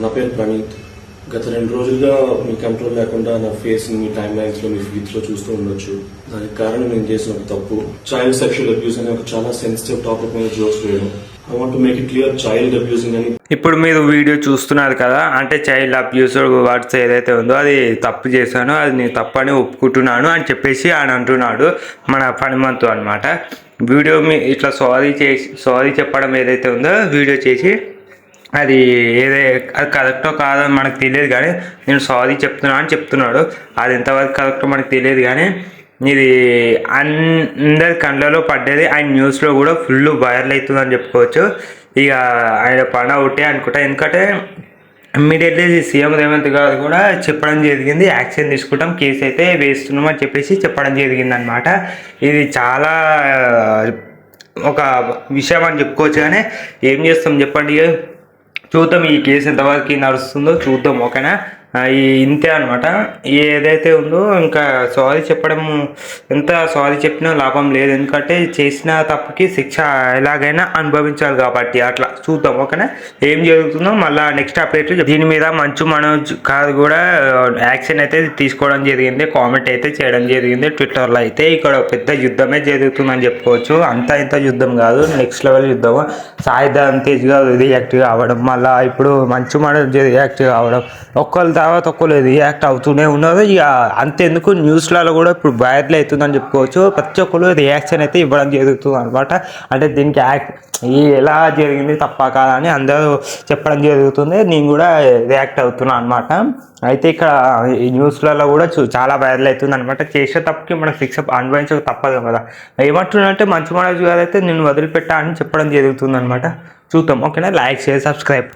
నా పేరు ప్రణీత్. గత 2 రోజులుగా మీ కంట్రోల్ లేకుండా నా ఫేస్ మీ టైమ్ లైన్స్ లో మీ ఫీడ్స్ లో చూస్తూ ఉండొచ్చు. దానికి కారణం నేను చేసిన ఒక తప్పు. చైల్డ్ సెక్షువల్ అబ్యూస్ అనే ఒక చాలా సెన్సిటివ్ టాపిక్ మీద జోక్స్ వేయడం. I want to make it clear, child abusing అని. ఇప్పుడు మీరు వీడియో చూస్తున్నారు కదా, అంటే చైల్డ్ అబ్యూస్ వర్డ్స్ ఏదైతే ఉందో అది తప్పు చేశాను, అది నేను తప్పని ఒప్పుకుంటున్నాను అని చెప్పేసి ఆయన అంటున్నాడు మన పనిమంతు అనమాట. వీడియో ఇట్లా సారీ చెప్పడం ఏదైతే ఉందో వీడియో చేసి అది అది కరెక్టో కాదో మనకు తెలియదు, కానీ నేను సారీ చెప్తున్నా అని చెప్తున్నాడు. అది ఎంతవరకు కరెక్టో మనకు తెలియదు, కానీ ఇది అందరి కళ్ళలో పడ్డది. ఆయన న్యూస్లో కూడా ఫుల్ వైరల్ అవుతుందని చెప్పుకోవచ్చు. ఇక ఆయన పని ఒకటే అనుకుంటా, ఎందుకంటే ఇమ్మీడియట్లీ సీఎం రేవంత్ గారు కూడా చెప్పడం జరిగింది, యాక్షన్ తీసుకుంటాం, కేసు అయితే వేస్తున్నాం అని చెప్పేసి చెప్పడం జరిగింది అనమాట. ఇది చాలా ఒక విషయం అని చెప్పుకోవచ్చు, కానీ ఏం చేస్తాం చెప్పండి. చూద్దాం ఈ కేసు ఎంతవరకు నడుస్తుందో చూద్దాం, ఓకేనా. ఇంతే అనమాట. ఏదైతే ఉందో ఇంకా సారీ చెప్పడం, ఎంత సారీ చెప్పినా లాభం లేదు, ఎందుకంటే చేసిన తప్పుకి శిక్ష ఎలాగైనా అనుభవించాలి కాబట్టి. అట్లా చూద్దాం, ఓకేనా. ఏం జరుగుతుందో మళ్ళీ నెక్స్ట్ అప్డేట్. దీని మీద మంచు మనోజ్ గారు కూడా యాక్షన్ అయితే తీసుకోవడం జరిగింది, కామెంట్ అయితే చేయడం జరిగింది ట్విట్టర్లో. అయితే ఇక్కడ పెద్ద యుద్ధమే జరుగుతుందని చెప్పుకోవచ్చు. అంతా ఇంత యుద్ధం కాదు, నెక్స్ట్ లెవెల్ యుద్ధం. సాయి ధరమ్ తేజ్ గారు రియాక్ట్ కావడం, మళ్ళీ ఇప్పుడు మంచు మనోజ్ రియాక్ట్ కావడం, ఒక్కరు తర్వాత ఒక్కరు రియాక్ట్ అవుతూనే ఉన్నారు. ఇక అంతెందుకు న్యూస్లలో కూడా ఇప్పుడు వైరల్ అవుతుందని చెప్పుకోవచ్చు. ప్రతి ఒక్కరు రియాక్షన్ అయితే ఇవ్వడం జరుగుతుంది అనమాట. అంటే దీనికి ఎలా జరిగింది తప్ప కాదా అని అందరూ చెప్పడం జరుగుతుంది. నేను కూడా రియాక్ట్ అవుతున్నాను అనమాట. అయితే ఇక్కడ ఈ న్యూస్లలో కూడా చాలా వైరల్ అవుతుంది అనమాట. చేసే తప్పుకి మనకు శిక్ష అనుభవించక తప్పదు కదా. ఏమంటున్నారంటే మంచు మనోజ్ గారు అయితే నేను వదిలిపెట్టా అని చెప్పడం జరుగుతుంది అనమాట. చూద్దాం, ఓకేనా. Like, share, subscribe.